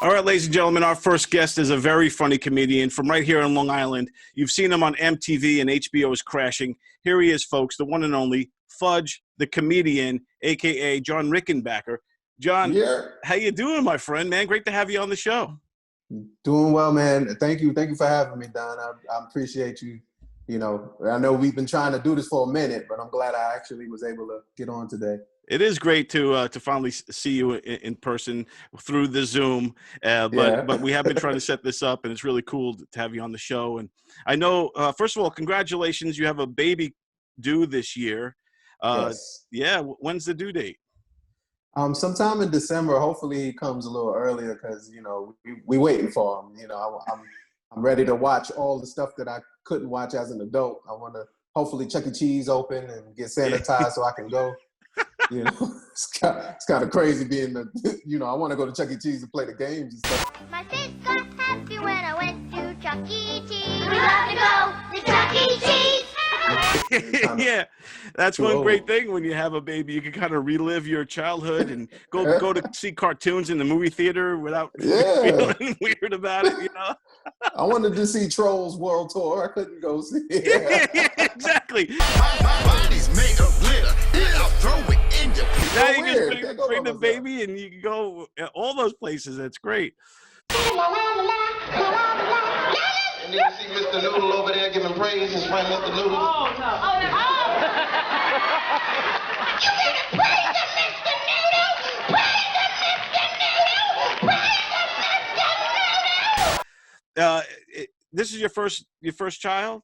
All right, ladies and gentlemen, our first guest is a very funny comedian from right here on Long Island. You've seen him on MTV and HBO's Crashing. Here he is, folks, the one and only F.U.D.G.E, the comedian, a.k.a. John Rickenbacker. John, how you doing, my friend, man? Great to have you on the show. Doing well, man. Thank you for having me, Don. I appreciate you. You know, I know we've been trying to do this for a minute, but I'm glad I actually was able to get on today. It is great to finally see you in person through the Zoom, but we have been trying to set this up, and it's really cool to have you on the show. And I know, first of all, congratulations, you have a baby due this year. Yes. Yeah, when's the due date? Sometime in December. Hopefully he comes a little earlier because, you know, we waiting for him. You know, I'm ready to watch all the stuff that I couldn't watch as an adult. I want to hopefully Chuck E. Cheese open and get sanitized so I can go. You know, it's kind of crazy being the, you know, I want to go to Chuck E. Cheese and play the games and stuff. My face got happy when I went to Chuck E. Cheese. We love to go to Chuck E. Cheese. Yeah, that's one great thing when you have a baby. You can kind of relive your childhood and go to see cartoons in the movie theater without feeling weird about it, you know? I wanted to see Trolls World Tour. I couldn't go see it. Yeah, exactly. My body's made of glitter. I'll throw it in your now you just bring the baby and you can go all those places. That's great. And you see Mr. Noodle over there giving praise, his friend Mr. Noodle. Oh, no. Oh, no. Oh. You gonna praise him, Mr. Noodle? Praise him, Mr. Noodle! Praise him, Mr. Noodle! This is your first child?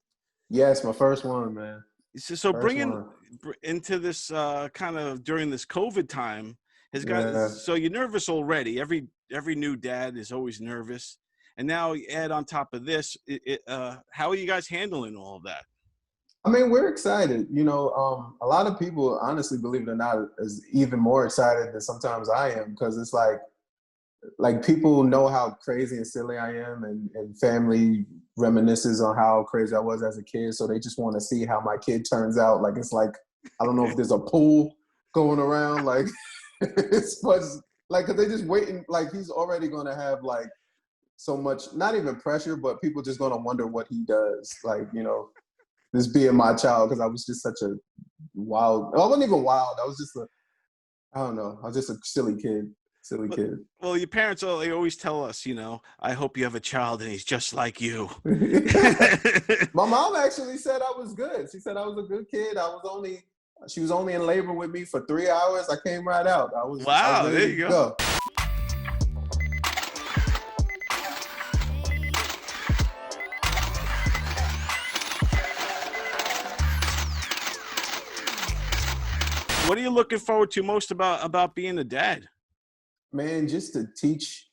Yes, my first one, man. So bringing into this kind of during this COVID time has got so you're nervous already. Every new dad is always nervous, and now you add on top of this. How are you guys handling all of that? I mean, we're excited. You know, a lot of people, honestly, believe it or not, is even more excited than sometimes I am because it's like people know how crazy and silly I am, and family reminisces on how crazy I was as a kid, so they just want to see how my kid turns out. Like, it's like, I don't know if there's a pool going around, like, it's much, like, cause they just waiting, like, he's already gonna have, like, so much, not even pressure, but people just gonna wonder what he does, like, you know, this being my child, because I was just such a wild, I wasn't even wild, I was just I don't know, I was just a silly kid. Well, your parents, they always tell us, you know, I hope you have a child and he's just like you. My mom actually said I was good. She said I was a good kid. She was only in labor with me for 3 hours. I came right out. I was there you go. What are you looking forward to most about being a dad? Man, just to teach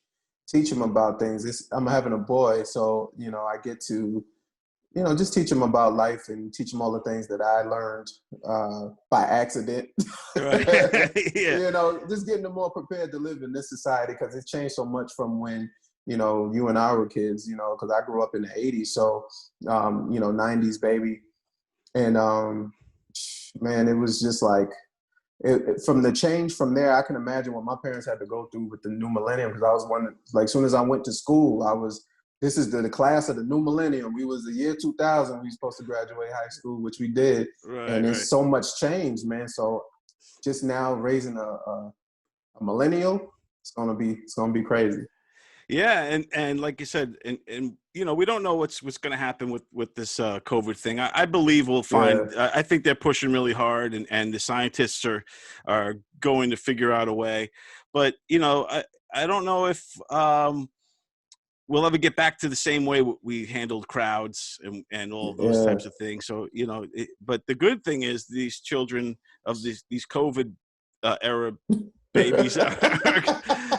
him about things. I'm having a boy, so, you know, I get to, you know, just teach him about life and teach him all the things that I learned by accident. Right. Yeah. You know, just getting them more prepared to live in this society because it's changed so much from when, you know, you and I were kids, you know, because I grew up in the 80s, so, you know, 90s baby. And, man, it was just like, from the change from there, I can imagine what my parents had to go through with the new millennium, because I was one, like, as soon as I went to school, this is the class of the new millennium. We was the year 2000, we were supposed to graduate high school, which we did. Right, and there's so much change, man. So just now raising a millennial, it's gonna be crazy. Yeah, and like you said, and you know, we don't know what's going to happen with this COVID thing. I believe we'll find. Yeah. I think they're pushing really hard, and the scientists are going to figure out a way. But you know, I don't know if we'll ever get back to the same way we handled crowds and all those types of things. So you know, but the good thing is these children of these COVID era babies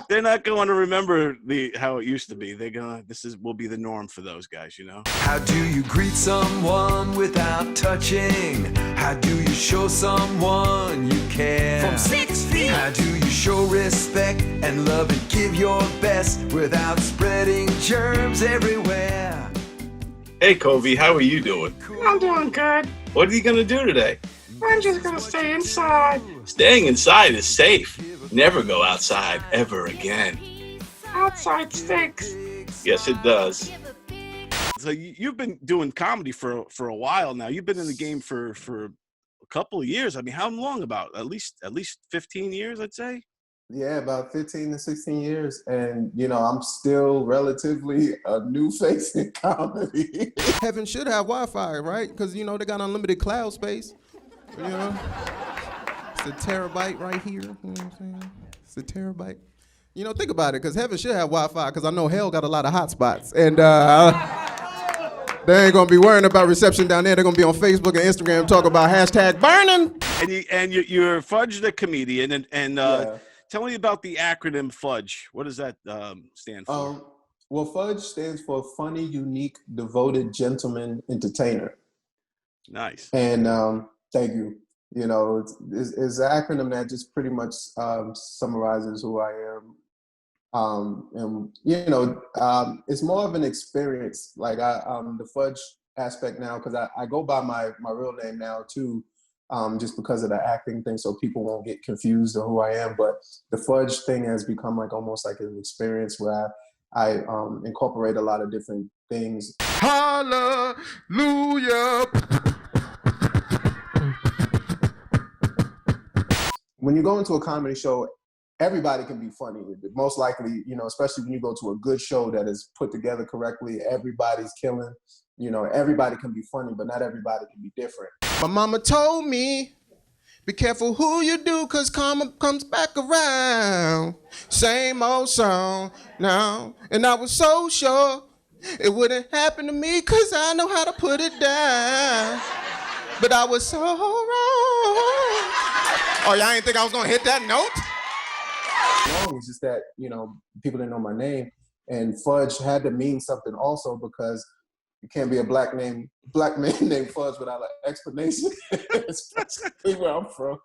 they're not going to remember how it used to be. Will be the norm for those guys, you know. How do you greet someone without touching? How do you show someone you care? From 6 feet. How do you show respect and love and give your best without spreading germs everywhere? Hey, Covey, how are you doing? I'm doing good. What are you going to do today? I'm just gonna stay inside. Staying inside is safe. Never go outside ever again. outside stinks. Yes, it does. So you've been doing comedy for a while now. You've been in the game for a couple of years. I mean, how long? About at least 15 years, I'd say. Yeah, about 15 to 16 years. And, you know, I'm still relatively a new face in comedy. Heaven should have Wi-Fi, right? Because, you know, they got unlimited cloud space. You know? It's a terabyte right here. You know what I'm saying? It's a terabyte. You know, think about it, because heaven should have Wi-Fi, because I know hell got a lot of hot spots. And they ain't going to be worrying about reception down there. They're going to be on Facebook and Instagram talk about hashtag burning. And you're F.U.D.G.E the comedian. And Yeah. Tell me about the acronym F.U.D.G.E. What does that stand for? Well, F.U.D.G.E stands for Funny, Unique, Devoted Gentleman Entertainer. Nice. And thank you. You know, it's an acronym that just pretty much summarizes who I am. And, you know, it's more of an experience. Like the F.U.D.G.E aspect now, because I go by my real name now too. Just because of the acting thing, so people won't get confused on who I am. But the F.U.D.G.E thing has become like almost like an experience where I incorporate a lot of different things. Hallelujah. When you go into a comedy show, everybody can be funny. Most likely, you know, especially when you go to a good show that is put together correctly, everybody's killing. You know, everybody can be funny, but not everybody can be different. My mama told me, be careful who you do, cause karma comes back around. Same old song now. And I was so sure it wouldn't happen to me, cause I know how to put it down. But I was so wrong. Oh, y'all ain't think I was gonna hit that note? It's just that, you know, people didn't know my name. And F.U.D.G.E had to mean something also, because you can't be a black man named F.U.D.G.E without an explanation. Especially where I'm from.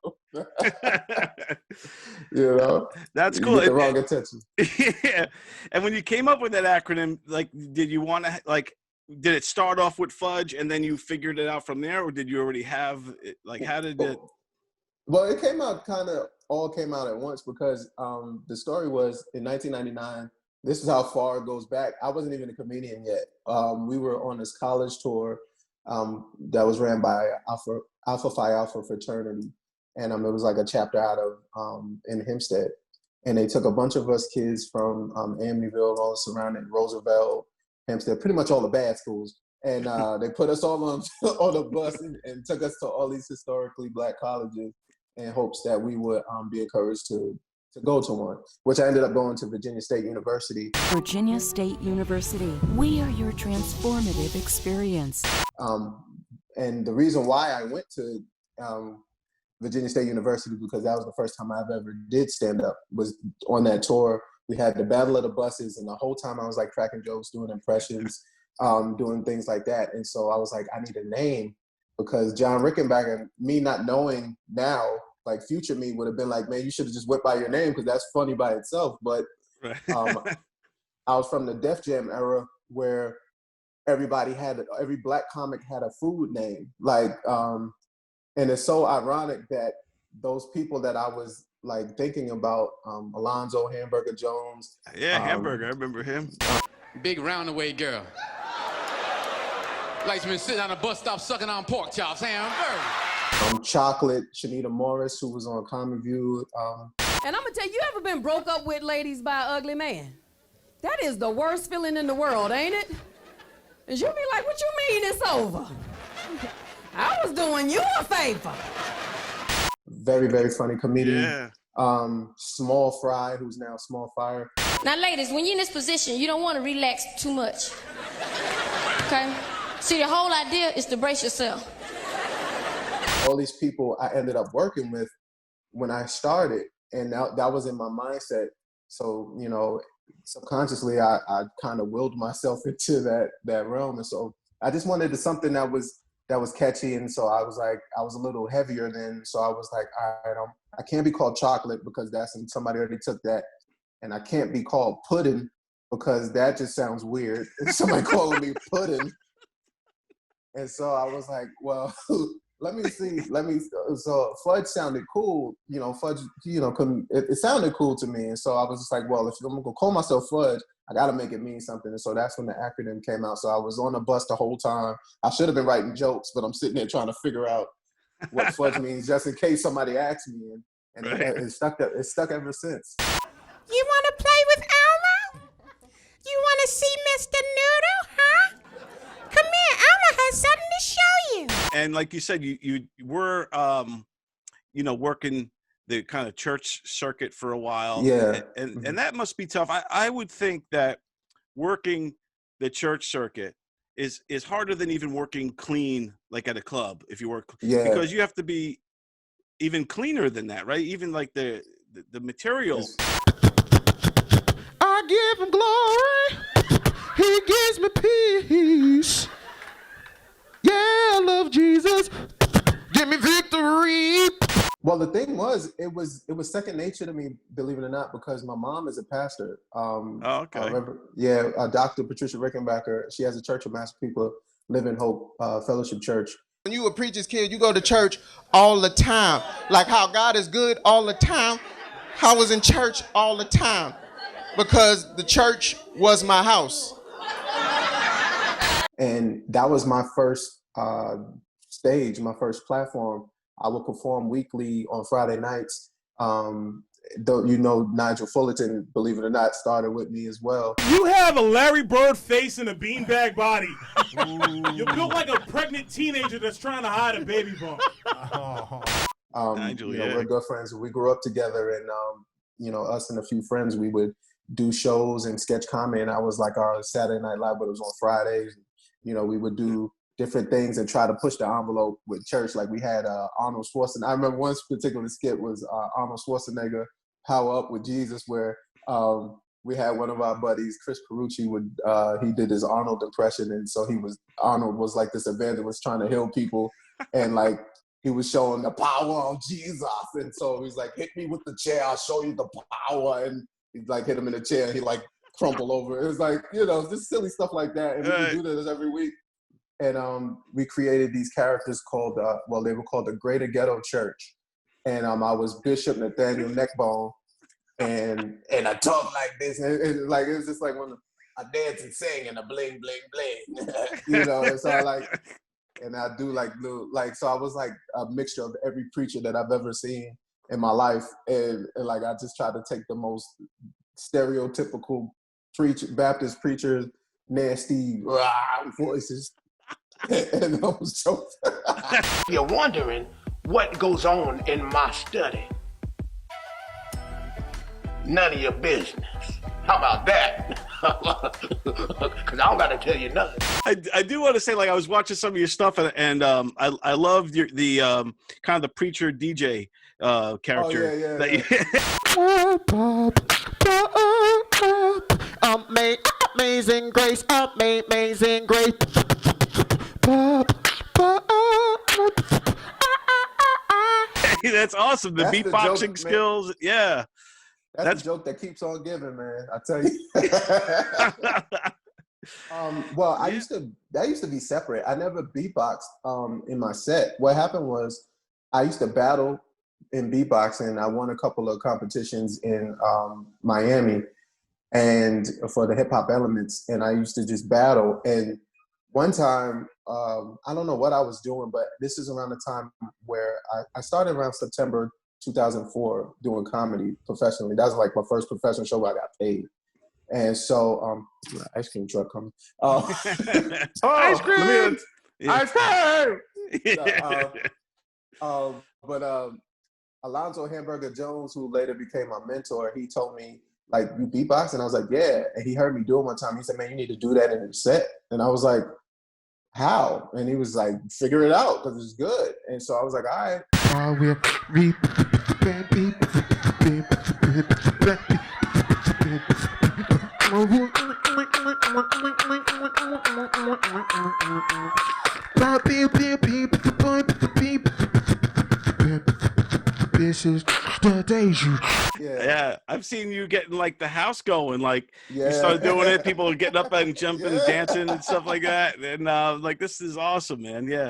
You know? That's you cool. Get the wrong attention. Yeah. And when you came up with that acronym, like, did you want to, like, did it start off with F.U.D.G.E and then you figured it out from there, or did you already have it? Like, how did it? Well, it came out all came out at once, because the story was in 1999. This is how far it goes back. I wasn't even a comedian yet. We were on this college tour that was ran by Alpha Phi Alpha fraternity. And it was like a chapter out of in Hempstead. And they took a bunch of us kids from Amityville, all the surrounding, Roosevelt, Hempstead, pretty much all the bad schools. And they put us all on a bus and took us to all these historically black colleges in hopes that we would be encouraged to go to one, which I ended up going to Virginia State University. Virginia State University. We are your transformative experience. And the reason why I went to Virginia State University, because that was the first time I've ever did stand up, was on that tour. We had the Battle of the Buses, and the whole time I was like cracking jokes, doing impressions, doing things like that. And so I was like, I need a name, because John Rickenbacker, me not knowing now, like future me would have been like, man, you should have just went by your name, because that's funny by itself. But I was from the Def Jam era, where every black comic had a food name. Like, and it's so ironic that those people that I was like thinking about, Alonzo Hamburger Jones. Yeah, Hamburger, I remember him. Big roundaway girl. Like been sitting on a bus stop sucking on pork chops. Hamburger. Chocolate, Chinnitta Morris, who was on comicview. And I'm gonna tell you, ever been broke up with, ladies, by an ugly man? That is the worst feeling in the world, ain't it? And you'll be like, what you mean it's over? I was doing you a favor. Very, very funny comedian. Yeah. Small Fry, who's now Small Fire. Now, ladies, when you're in this position, you don't want to relax too much. Okay? See, the whole idea is to brace yourself. All these people I ended up working with when I started, and that was in my mindset. So, you know, subconsciously, I kind of willed myself into that realm. And so I just wanted something that was catchy. And so I was a little heavier then. So I was like, all right, I can't be called Chocolate, because somebody already took that. And I can't be called Pudding, because that just sounds weird. Somebody calling me Pudding. And so I was like, well, let me see. So F.U.D.G.E sounded cool. You know, F.U.D.G.E, you know, it sounded cool to me. And so I was just like, well, if I'm going to call myself F.U.D.G.E, I got to make it mean something. And so that's when the acronym came out. So I was on the bus the whole time. I should have been writing jokes, but I'm sitting there trying to figure out what F.U.D.G.E means just in case somebody asks me. And it stuck ever since. You want to play with Elmo? You want to see Mr. Noodle, huh? Come here, Elmo has something to show you. And like you said, you were, you know, working the kind of church circuit for a while. Yeah. And that must be tough. I would think that working the church circuit is harder than even working clean, like at a club, if you work, because you have to be even cleaner than that, right? Even like the material. I give him glory. He gives me peace. Yeah, I love Jesus. Give me victory. Well, the thing was, it was second nature to me, believe it or not, because my mom is a pastor. Okay. Dr. Patricia Rickenbacker. She has a church of Master People Live in Hope Fellowship Church. When you a preacher's kid, you go to church all the time. Like how God is good all the time. I was in church all the time because the church was my house. And that was my first stage, my first platform. I would perform weekly on Friday nights. Though you know Nigel Fullerton, believe it or not, started with me as well. You have a Larry Bird face and a beanbag body. You're built like a pregnant teenager that's trying to hide a baby bump. Nigel, we're good friends. We grew up together, and you know, us and a few friends, we would do shows and sketch comedy. And I was like our Saturday Night Live, but it was on Fridays. You know, we would do different things and try to push the envelope with church. Like we had Arnold Schwarzenegger. I remember one particular skit was Arnold Schwarzenegger Power Up with Jesus, where we had one of our buddies, Chris Perucci, he did his Arnold impression, and so Arnold was like this evangelist trying to heal people, and like he was showing the power of Jesus, and so he's like, hit me with the chair, I'll show you the power, and he like hit him in the chair, and he like crumpled over. It was like, you know, just silly stuff like that, and we would do this every week. And we created these characters called, they were called the Greater Ghetto Church. And I was Bishop Nathaniel Neckbone, and I talk like this, and like it was just like when I dance and sing and a bling bling bling, you know. And so I do like little, like, so I was like a mixture of every preacher that I've ever seen in my life, and like I just tried to take the most stereotypical Baptist preacher, nasty voices. And I was so You're wondering what goes on in my study. None of your business. How about that? Because I don't got to tell you nothing. I do want to say, like, I was watching some of your stuff, and I loved the kind of the preacher DJ character. Amazing grace, amazing grace. That's awesome. The beatboxing skills, yeah. That's the joke that keeps on giving, man. I tell you. That used to be separate. I never beatboxed in my set. What happened was I used to battle in beatboxing. I won a couple of competitions in Miami, and for the hip hop elements, and I used to just battle. And one time, I don't know what I was doing, but this is around the time where I started around September 2004 doing comedy professionally. That was like my first professional show where I got paid. And so, ice cream truck coming. Ice cream! Ice cream! But Alonzo Hamburger Jones, who later became my mentor, he told me, like, you beatbox? And I was like, yeah. And he heard me do it one time. He said, man, you need to do that in your set. And I was like, how? And he was like, figure it out, because it's good. And so I was like, all right. I will reap. This is the deja. Yeah, I've seen you getting like the house going. Like you started doing it, people are getting up and jumping and dancing and stuff like that. And like, this is awesome, man. Yeah.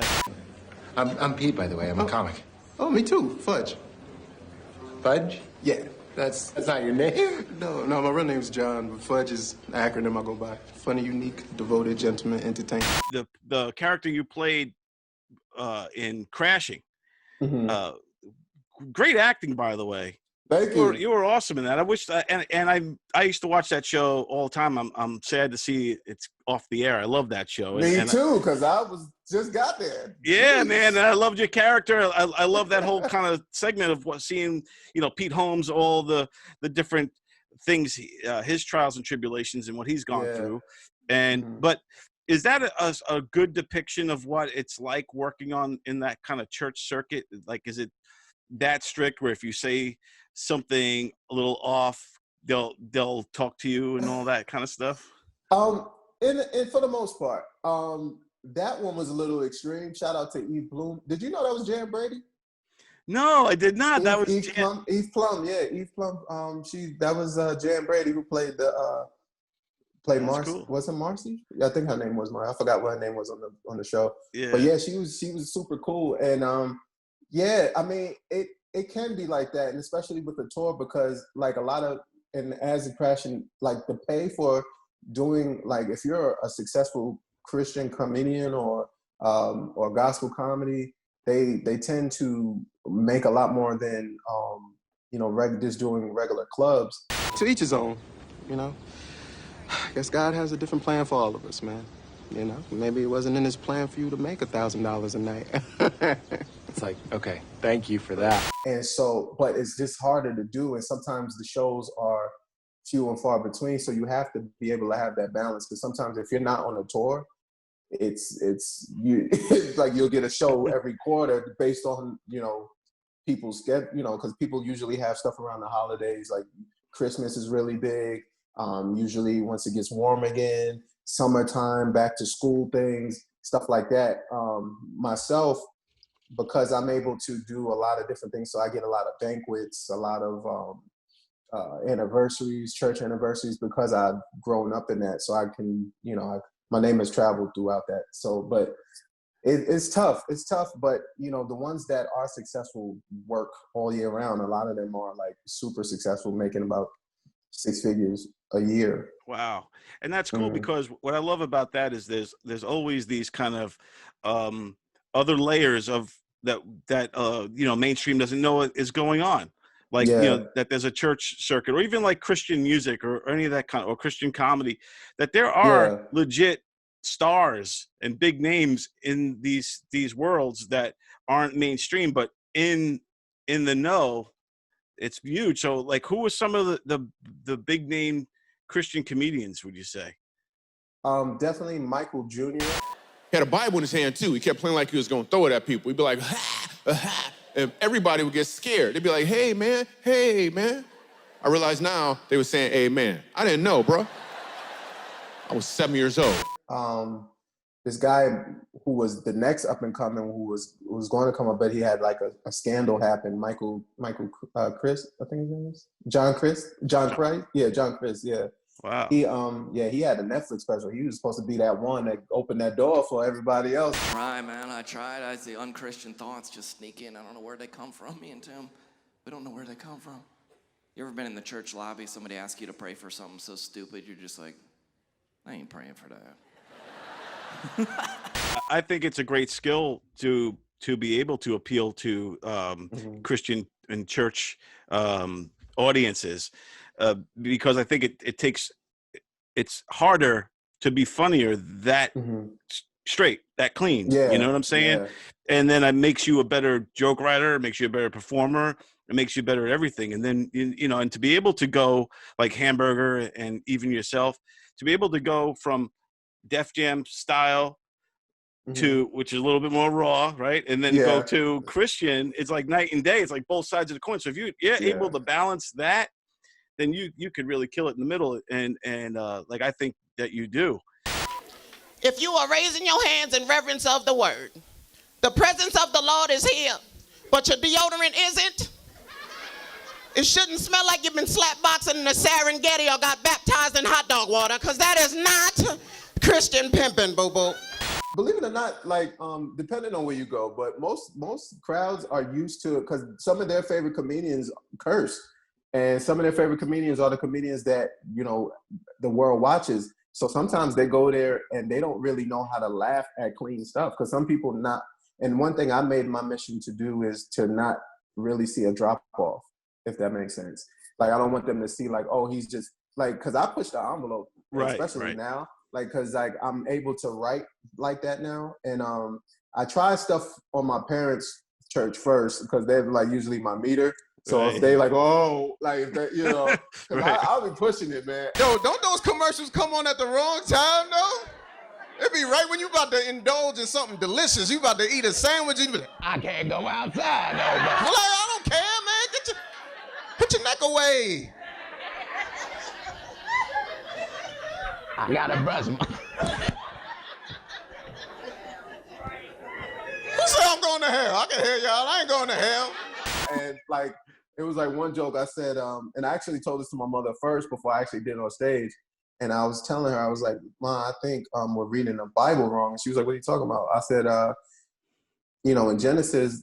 I'm Pete, by the way. I'm a comic. Oh, me too. Fudge. Fudge? Yeah. That's not your name? No, my real name's John, but Fudge is an acronym I go by. Funny, unique, devoted, gentleman, entertainer. The character you played in Crashing, great acting, by the way. Thank you. You were awesome in that. I wish I used to watch that show all the time. I'm sad to see it's off the air. I love that show. Me too, because I just got there. Yeah, man. And I loved your character. I love that whole kind of segment of seeing, Pete Holmes, all the different things, his trials and tribulations and what he's gone through. And but is that a good depiction of what it's like working in that kind of church circuit? Like, is it that strict where if you say something a little off, they'll talk to you and all that kind of stuff? And for the most part, that one was a little extreme. Shout out to Eve Bloom. Did you know that was Jan Brady? No, I did not. That was Eve Plum. Eve Plum. That was Jan Brady who played played Marcy. Cool. Was it Marcy? I think her name was Marcy. I forgot what her name was on the show. Yeah. But yeah, she was super cool. And yeah, I mean, it can be like that, and especially with the tour, because like a lot of, and as a Crashing, like the pay for doing, like if you're a successful Christian comedian or gospel comedy, they tend to make a lot more than just doing regular clubs. To each his own, I guess God has a different plan for all of us, man. Maybe it wasn't in his plan for you to make $1,000 a night. It's like, okay, thank you for that. And so, but it's just harder to do, and sometimes the shows are few and far between, so you have to be able to have that balance, because sometimes if you're not on a tour, it's like you'll get a show every quarter based on people's schedule, because people usually have stuff around the holidays, like Christmas is really big, usually once it gets warm again, summertime, back to school things, stuff like that. Myself, because I'm able to do a lot of different things, so I get a lot of banquets, a lot of anniversaries, church anniversaries, because I've grown up in that, so I can, my name has traveled throughout that. So, but it's tough. It's tough, but the ones that are successful work all year round. A lot of them are like super successful, making about 6 figures a year. Wow. And that's cool, because what I love about that is there's always these kind of other layers of that mainstream doesn't know is going on. Like, that there's a church circuit, or even like Christian music or any of that kind of, or Christian comedy, that there are legit stars and big names in these worlds that aren't mainstream, but in the know, it's huge. So like, who are some of the big name Christian comedians, would you say? Definitely Michael Jr. He had a Bible in his hand too. He kept playing like he was gonna throw it at people. He'd be like, ha, ha. And everybody would get scared. They'd be like, hey, man. I realize now they were saying amen. I didn't know, bro. I was 7 years old. This guy who was the next up and coming, who was going to come up, but he had like a scandal happen. Michael Chris, I think his name is John Chris. Yeah, John Chris. Yeah. Wow. He had a Netflix special. He was supposed to be that one that opened that door for everybody else. Try, man. I tried. I see unchristian thoughts just sneak in. I don't know where they come from. Me and Tim, we don't know where they come from. You ever been in the church lobby? Somebody asks you to pray for something so stupid, you're just like, I ain't praying for that. I think it's a great skill to be able to appeal to Christian and church audiences, because I think it's harder to be funnier that straight, that clean. Yeah, you know what I'm saying? Yeah. And then it makes you a better joke writer, it makes you a better performer, it makes you better at everything. And then, and to be able to go like Hamburger and even yourself, to be able to go from Def Jam style to, which is a little bit more raw, right? And then go to Christian, it's like night and day. It's like both sides of the coin. So if you're able to balance that, then you could really kill it in the middle. And like, I think that you do. If you are raising your hands in reverence of the word, the presence of the Lord is here, but your deodorant isn't, it shouldn't smell like you've been slapboxing in the Serengeti or got baptized in hot dog water, because that is not Christian pimping, boo-boo. Believe it or not, like depending on where you go, but most crowds are used to it because some of their favorite comedians curse, and some of their favorite comedians are the comedians that the world watches. So sometimes they go there and they don't really know how to laugh at clean stuff because some people not. And one thing I made my mission to do is to not really see a drop off, if that makes sense. Like I don't want them to see like, oh, he's just like, because I push the envelope, especially now. Like, cause like I'm able to write like that now. And I try stuff on my parents' church first because they're like usually my meter. So if they like, oh, like, if they, cause I'll be pushing it, man. Yo, don't those commercials come on at the wrong time, though? It be right when you about to indulge in something delicious. You about to eat a sandwich, and you be like, I can't go outside, no, bro. Well, like, I don't care, man. Put your neck away. I gotta brush my... Who said I'm going to hell? I can hear y'all. I ain't going to hell. And like, it was like one joke I said, and I actually told this to my mother first before I actually did it on stage. And I was telling her, I was like, Ma, I think we're reading the Bible wrong. And she was like, what are you talking about? I said, in Genesis,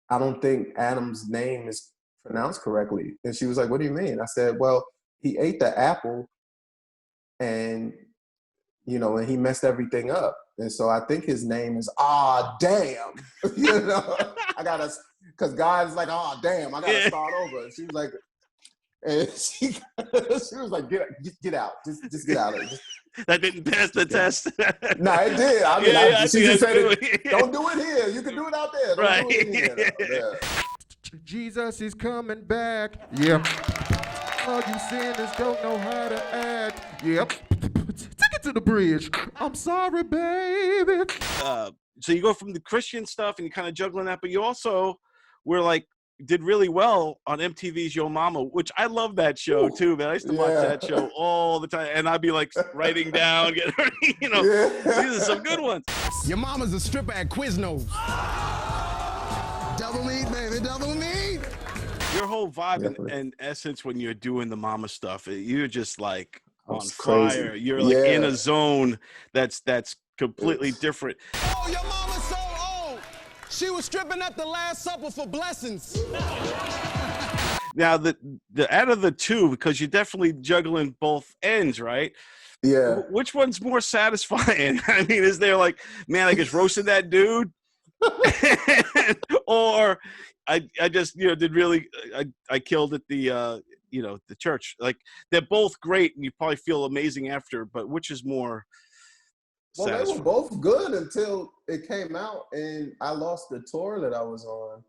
I don't think Adam's name is pronounced correctly. And she was like, what do you mean? I said, well, he ate the apple and, and he messed everything up. And so I think his name is, damn. I gotta, because God's like, damn, I gotta start over. And she was like, she was like, get out. Just get out of it. That didn't pass the test. No, it did. I mean, she just said, don't do it here. You can do it out there. Don't do it here. Yeah. Jesus is coming back. Yep. All you sinners don't know how to act. Yep. Take it to the bridge. I'm sorry, baby. So you go from the Christian stuff and you kind of juggling that, but you also were like, did really well on MTV's Yo Mama, which I love that show too, man. I used to watch that show all the time, and I'd be like writing down, these are some good ones. Your mama's a stripper at Quiznos. Double meat, baby, double meat. Your whole vibe and essence when you're doing the mama stuff, you're just like on crazy. fire. You're like in a zone that's completely different. Oh, your mama's so old. She was stripping at the Last Supper for blessings. Now, the out of the two, because you're definitely juggling both ends, right? Yeah. Which one's more satisfying? I mean, is there like, man, I just roasted that dude? Or I just, did really, I killed at the, the church. Like, they're both great and you probably feel amazing after, but which is more satisfying? They were both good until it came out and I lost the tour that I was on.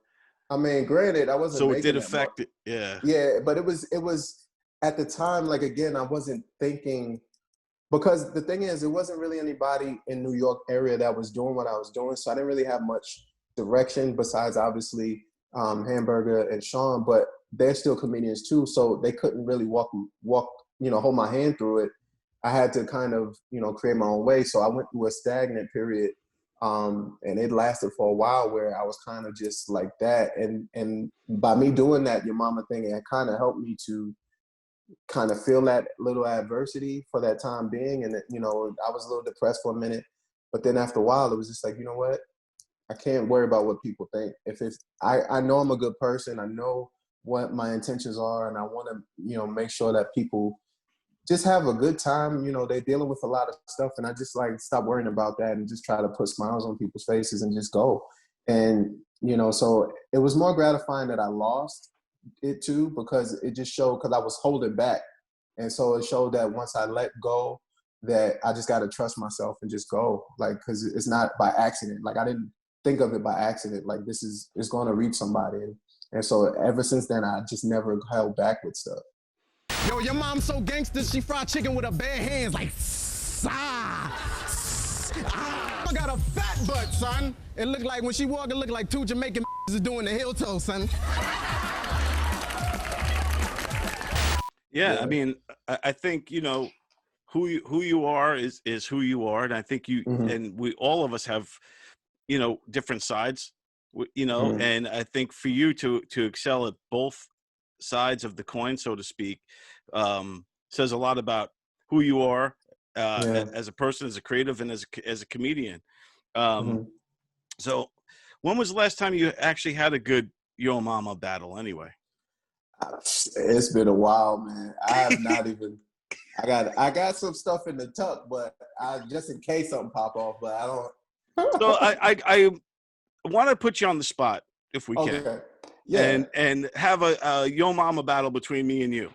I mean, granted, I wasn't. So it did affect it, yeah. Yeah, but it was at the time. Like again, I wasn't thinking because the thing is, it wasn't really anybody in New York area that was doing what I was doing, so I didn't really have much direction besides obviously Hamburger and Sean, but they're still comedians too, so they couldn't really walk, hold my hand through it. I had to kind of, create my own way. So I went through a stagnant period. And it lasted for a while where I was kind of just like that. And by me doing that Your Mama thing, it kind of helped me to kind of feel that little adversity for that time being. And, I was a little depressed for a minute, but then after a while, it was just like, you know what? I can't worry about what people think. I know I'm a good person. I know what my intentions are. And I want to, make sure that people just have a good time. They're dealing with a lot of stuff, and I just like stop worrying about that and just try to put smiles on people's faces and just go. And, so it was more gratifying that I lost it too, because it just showed, because I was holding back. And so it showed that once I let go, that I just got to trust myself and just go, like, because it's not by accident. Like, I didn't think of it by accident. Like, it's going to reach somebody. And so ever since then, I just never held back with stuff. Yo, your mom's so gangster, she fried chicken with her bare hands, like, I got a fat butt, son. It looked like, when she walked, it looked like two Jamaican is doing the heel toe, son. Yeah, I mean, I think, who you are is who you are. And I think and all of us have, different sides, and I think for you to excel at both sides of the coin, so to speak, says a lot about who you are as a person, as a creative, and as a comedian. Mm-hmm. So when was the last time you actually had a good Yo Mama battle anyway? It's been a while, man. I have not even. I got some stuff in the tuck, but just in case something pop off. But I don't. So I want to put you on the spot if we can. Okay. Yeah. And have a Yo Mama battle between me and you.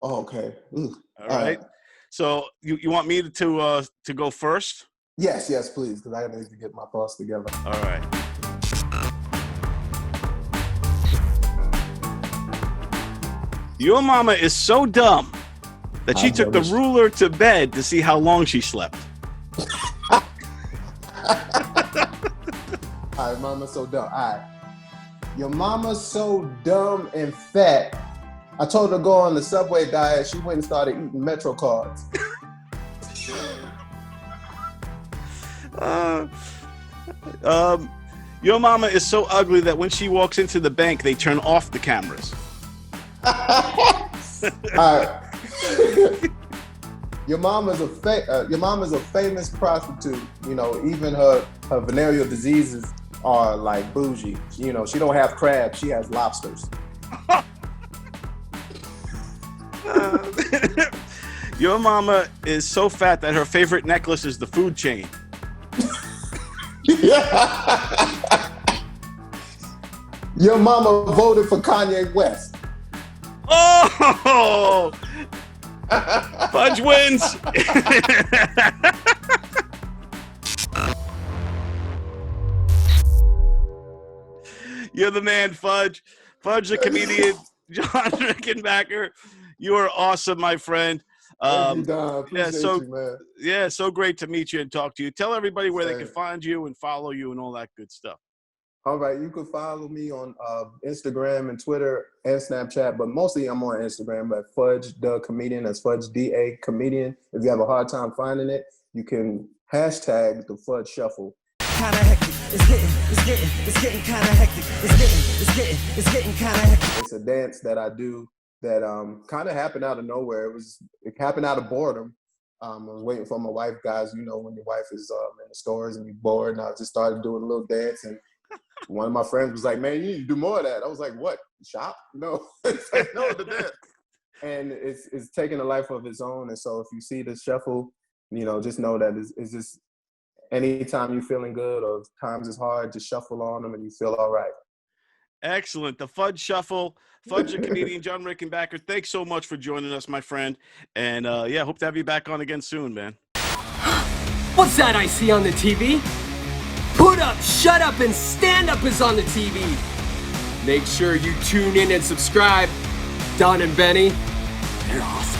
Oh, okay. All right. So you want me to go first? Yes, please, because I need to get my thoughts together. All right. Your mama is so dumb that she took the ruler to bed to see how long she slept. All right, mama's so dumb. All right. Your mama's so dumb and fat. I told her to go on the Subway diet. She went and started eating Metro cards. Your mama is so ugly that when she walks into the bank, they turn off the cameras. All right. Your mama's a famous prostitute. You know, even her venereal diseases are like bougie. You know, she don't have crabs, she has lobsters. Your mama is so fat that her favorite necklace is the food chain. Your mama voted for Kanye West. Oh! Fudge wins. You're the man, Fudge. Fudge, the comedian. John Rickenbacker. You are awesome, my friend. Thank you, Don. Appreciate you, man. Yeah, so great to meet you and talk to you. Tell everybody where they can find you and follow you and all that good stuff. All right, you can follow me on Instagram and Twitter and Snapchat, but mostly I'm on Instagram at F.U.D.G.E Comedian. That's F.U.D.G.E Comedian. If you have a hard time finding it, you can hashtag the F.U.D.G.E Shuffle. Kinda hectic. It's getting kinda hectic. It's getting kinda hectic. It's a dance that I do that kind of happened out of nowhere. It happened out of boredom. I was waiting for my wife, guys. You know, when your wife is in the stores and you're bored, and I just started doing a little dance, and one of my friends was like, "Man, you need to do more of that." I was like, "What? Shop? No." It's like, no, the dance. And it's taking a life of its own. And so if you see the shuffle, you know, just know that it's just anytime you're feeling good or times is hard, just shuffle on them and you feel all right. Excellent. The F.U.D.G.E Shuffle. F.U.D.G.E comedian John Rickenbacker. Thanks so much for joining us, my friend. And yeah, hope to have you back on again soon, man. What's that I see on the TV? Put Up, Shut Up, and Stand Up is on the TV. Make sure you tune in and subscribe. Don and Benny, they're awesome.